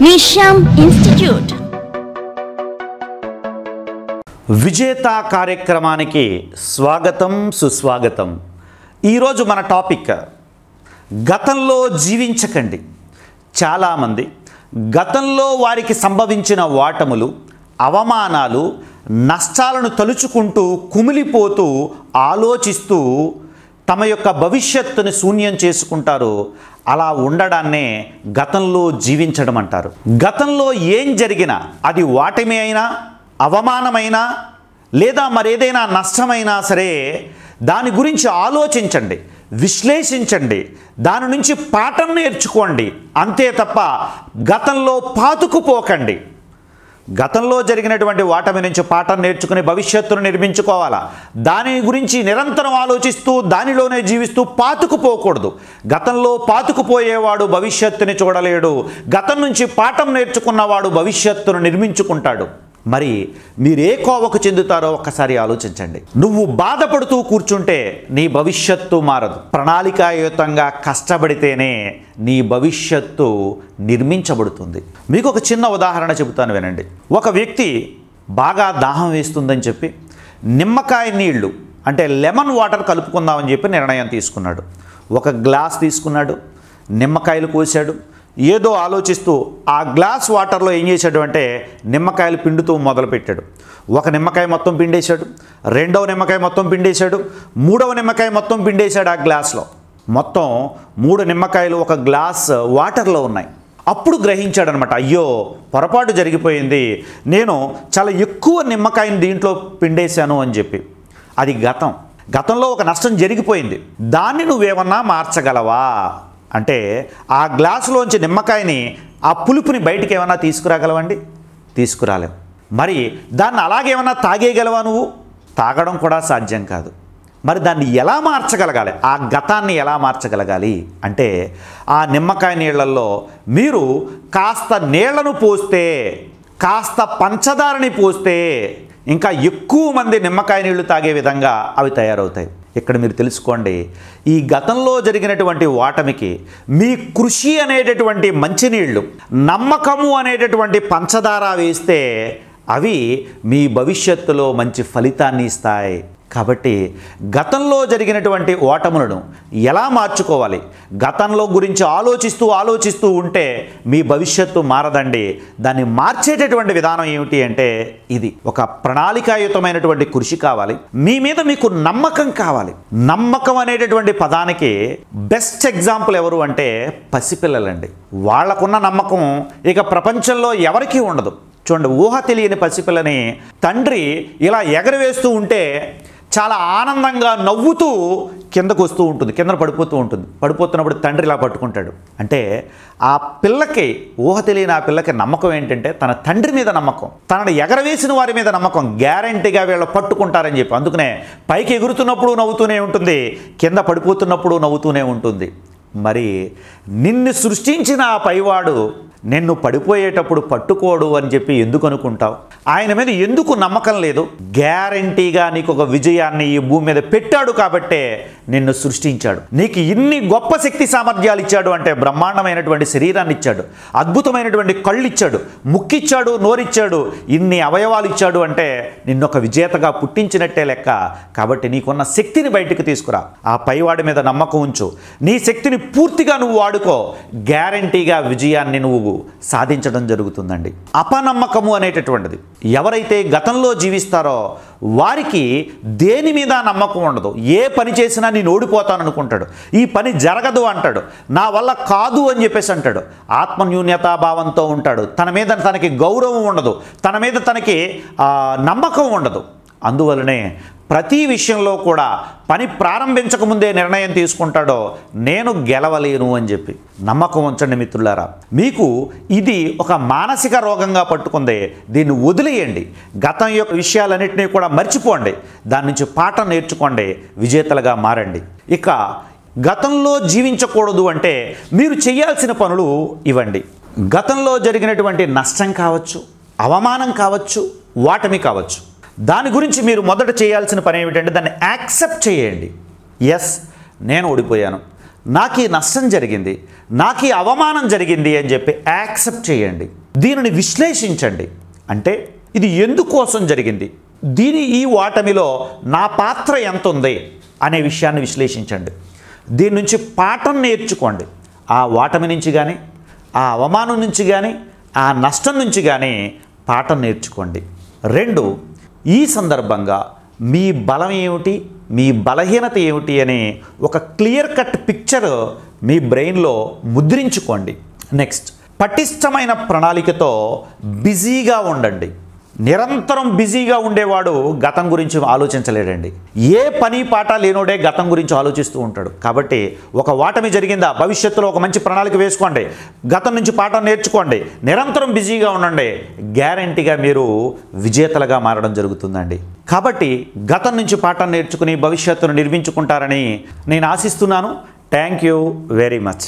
నిషామ్ institute విజేత కార్యక్రమానికి స్వాగతం సుస్వాగతం. ఈరోజు మన టాపిక్ గతంలో జీవించకండి. చాలామంది గతంలో వారికి సంభవించిన ఓటములు, అవమానాలు, నష్టాలను తలుచుకుంటూ కుమిలిపోతూ ఆలోచిస్తూ తమ యొక్క భవిష్యత్తుని శూన్యం చేసుకుంటారు. అలా ఉండడాన్నే గతంలో జీవించడం అంటారు. గతంలో ఏం జరిగినా అది ఓటమి అయినా, అవమానమైనా, లేదా మరేదైనా నష్టమైనా సరే దాని గురించి ఆలోచించండి, విశ్లేషించండి, దాని నుంచి పాఠం నేర్చుకోండి. అంతే తప్ప గతంలో పాతుకుపోకండి. గతంలో జరిగినటువంటి ఓటమి నుంచి పాఠం నేర్చుకుని భవిష్యత్తును నిర్మించుకోవాలా. దాని గురించి నిరంతరం ఆలోచిస్తూ దానిలోనే జీవిస్తూ పాతుకుపోకూడదు. గతంలో పాతుకుపోయేవాడు భవిష్యత్తుని చూడలేడు. గతం నుంచి పాఠం నేర్చుకున్నవాడు భవిష్యత్తును నిర్మించుకుంటాడు. మరి మీరు ఏ కోవకు చెందుతారో ఒక్కసారి ఆలోచించండి. నువ్వు బాధపడుతూ కూర్చుంటే నీ భవిష్యత్తు మారదు. ప్రణాళికాయుతంగా కష్టపడితేనే నీ భవిష్యత్తు నిర్మించబడుతుంది. మీకు ఒక చిన్న ఉదాహరణ చెబుతాను, వినండి. ఒక వ్యక్తి బాగా దాహం వేస్తుందని చెప్పి నిమ్మకాయ నీళ్లు అంటే లెమన్ వాటర్ కలుపుకుందామని చెప్పి నిర్ణయం తీసుకున్నాడు. ఒక గ్లాస్ తీసుకున్నాడు, నిమ్మకాయలు కోసాడు. ఏదో ఆలోచిస్తూ ఆ గ్లాస్ వాటర్లో ఏం చేశాడు అంటే నిమ్మకాయలు పిండుతూ మొదలుపెట్టాడు. ఒక నిమ్మకాయ మొత్తం పిండేశాడు, రెండవ నిమ్మకాయ మొత్తం పిండేశాడు, మూడవ నిమ్మకాయ మొత్తం పిండేశాడు. ఆ గ్లాస్లో మొత్తం 3 నిమ్మకాయలు ఒక గ్లాస్ వాటర్లో ఉన్నాయి. అప్పుడు గ్రహించాడనమాట, అయ్యో పొరపాటు జరిగిపోయింది, నేను చాలా ఎక్కువ నిమ్మకాయని దీంట్లో పిండేశాను అని చెప్పి. అది గతంలో ఒక నష్టం జరిగిపోయింది. దాన్ని నువ్వేమన్నా మార్చగలవా అంటే ఆ గ్లాసులోంచి నిమ్మకాయని, ఆ పులుపుని బయటికి ఏమన్నా తీసుకురాగలవండి? తీసుకురాలేవు. మరి దాన్ని అలాగేమన్నా తాగేయగలవా? నువ్వు తాగడం కూడా సాధ్యం కాదు. మరి దాన్ని ఎలా మార్చగలగాలి? ఆ గతాన్ని ఎలా మార్చగలగాలి అంటే ఆ నిమ్మకాయ నీళ్లలో మీరు కాస్త నీళ్లను పోస్తే, కాస్త పంచదారని పోస్తే ఇంకా ఎక్కువ మంది నిమ్మకాయ నీళ్లు తాగే విధంగా అవి తయారవుతాయి. ఇక్కడ మీరు తెలుసుకోండి, ఈ గతంలో జరిగినటువంటి ఓటమికి మీ కృషి అనేటటువంటి మంచినీళ్ళు, నమ్మకము అనేటటువంటి పంచదార వేస్తే అవి మీ భవిష్యత్తులో మంచి ఫలితాన్ని ఇస్తాయి. కాబట్టి గతంలో జరిగినటువంటి ఓటములను ఎలా మార్చుకోవాలి? గతంలో గురించి ఆలోచిస్తూ ఉంటే మీ భవిష్యత్తు మారదండి. దాన్ని మార్చేటటువంటి విధానం ఏమిటి అంటే ఇది ఒక ప్రణాళికాయుతమైనటువంటి కృషి కావాలి. మీ మీద మీకు నమ్మకం కావాలి. నమ్మకం అనేటటువంటి పదానికి బెస్ట్ ఎగ్జాంపుల్ ఎవరు అంటే పసిపిల్లలండి. వాళ్ళకున్న నమ్మకం ఇక ప్రపంచంలో ఎవరికీ ఉండదు. చూడండి, ఊహ తెలియని పసిపిల్లని తండ్రి ఇలా ఎగరవేస్తూ ఉంటే చాలా ఆనందంగా నవ్వుతూ కిందకు వస్తూ ఉంటుంది, కింద పడిపోతూ ఉంటుంది. పడిపోతున్నప్పుడు తండ్రి ఇలా పట్టుకుంటాడు. అంటే ఆ పిల్లకి, ఊహ తెలియని ఆ పిల్లకి నమ్మకం ఏంటంటే తన తండ్రి మీద నమ్మకం, తనను ఎగరవేసిన వారి మీద నమ్మకం. గ్యారంటీగా వీళ్ళు పట్టుకుంటారని చెప్పి. అందుకనే పైకి ఎగురుతున్నప్పుడు నవ్వుతూనే ఉంటుంది, కింద పడిపోతున్నప్పుడు నవ్వుతూనే ఉంటుంది. మరి నిన్ను సృష్టించిన ఆ పైవాడు నిన్ను పడిపోయేటప్పుడు పట్టుకోడు అని చెప్పి ఎందుకు అనుకుంటావు? ఆయన మీద ఎందుకు నమ్మకం లేదు? గ్యారంటీగా నీకు ఒక విజయాన్ని ఈ భూమి మీద పెట్టాడు కాబట్టే నిన్ను సృష్టించాడు. నీకు ఇన్ని గొప్ప శక్తి సామర్థ్యాలు ఇచ్చాడు అంటే బ్రహ్మాండమైనటువంటి శరీరాన్ని ఇచ్చాడు, అద్భుతమైనటువంటి కళ్ళు ఇచ్చాడు, ముక్కిచ్చాడు, నోరిచ్చాడు, ఇన్ని అవయవాలు ఇచ్చాడు అంటే నిన్నొక విజేతగా పుట్టించినట్టే లెక్క. కాబట్టి నీకున్న శక్తిని బయటికి తీసుకురా, ఆ పైవాడి మీద నమ్మకం ఉంచు, నీ శక్తిని పూర్తిగా నువ్వు వాడుకో. గ్యారంటీగా విజయాన్ని నువ్వు సాధించడం జరుగుతుందండి. అపనమ్మకము అనేటటువంటిది, ఎవరైతే గతంలో జీవిస్తారో వారికి దేని మీద నమ్మకం ఉండదు. ఏ పని చేసినా నేను ఓడిపోతాను అనుకుంటాడు, ఈ పని జరగదు అంటాడు, నా వల్ల కాదు అని చెప్పేసి అంటాడు. ఆత్మన్యూన్యతాభావంతో ఉంటాడు. తన మీద తనకి గౌరవం ఉండదు, తన మీద తనకి నమ్మకం ఉండదు. అందువలనే ప్రతి విషయంలో కూడా పని ప్రారంభించకముందే నిర్ణయం తీసుకుంటాడో నేను గెలవలేను అని చెప్పి. నమ్మకం ఉంచండి మిత్రులారా. మీకు ఇది ఒక మానసిక రోగంగా పట్టుకుందే, దీన్ని వదిలేయండి. గతం యొక్క విషయాలన్నింటినీ కూడా మర్చిపోండి, దాని నుంచి పాఠం నేర్చుకోండి, విజేతలుగా మారండి. ఇక గతంలో జీవించకూడదు అంటే మీరు చేయాల్సిన పనులు ఇవ్వండి. గతంలో జరిగినటువంటి నష్టం కావచ్చు, అవమానం కావచ్చు, ఓటమి కావచ్చు, దాని గురించి మీరు మొదట చేయాల్సిన పని ఏమిటంటే దాన్ని యాక్సెప్ట్ చేయండి. ఎస్, నేను ఓడిపోయాను, నాకు ఈ నష్టం జరిగింది, నాకు ఈ అవమానం జరిగింది అని చెప్పి యాక్సెప్ట్ చేయండి. దీనిని విశ్లేషించండి. అంటే ఇది ఎందుకోసం జరిగింది, ఈ ఓటమిలో నా పాత్ర ఎంత ఉంది అనే విషయాన్ని విశ్లేషించండి. దీని నుంచి పాఠం నేర్చుకోండి. ఆ ఓటమి నుంచి కానీ, ఆ అవమానం నుంచి కానీ, ఆ నష్టం నుంచి కానీ పాఠం నేర్చుకోండి. 2, ఈ సందర్భంగా మీ బలం ఏమిటి, మీ బలహీనత ఏమిటి అని ఒక క్లియర్ కట్ పిక్చర్ మీ బ్రెయిన్లో ముద్రించుకోండి. నెక్స్ట్, పటిష్టమైన ప్రణాళికతో బిజీగా ఉండండి. నిరంతరం బిజీగా ఉండేవాడు గతం గురించి ఆలోచించలేడండి. ఏ పని పాట లేనోడే గతం గురించి ఆలోచిస్తూ ఉంటాడు. కాబట్టి ఒక ఓటమి జరిగిందా, భవిష్యత్తులో ఒక మంచి ప్రణాళిక వేసుకోండి, గతం నుంచి పాఠం నేర్చుకోండి, నిరంతరం బిజీగా ఉండండి. గ్యారంటీగా మీరు విజేతలుగా మారడం జరుగుతుందండి. కాబట్టి గతం నుంచి పాఠం నేర్చుకుని భవిష్యత్తును నిర్మించుకుంటారని నేను ఆశిస్తున్నాను. Thank you very much.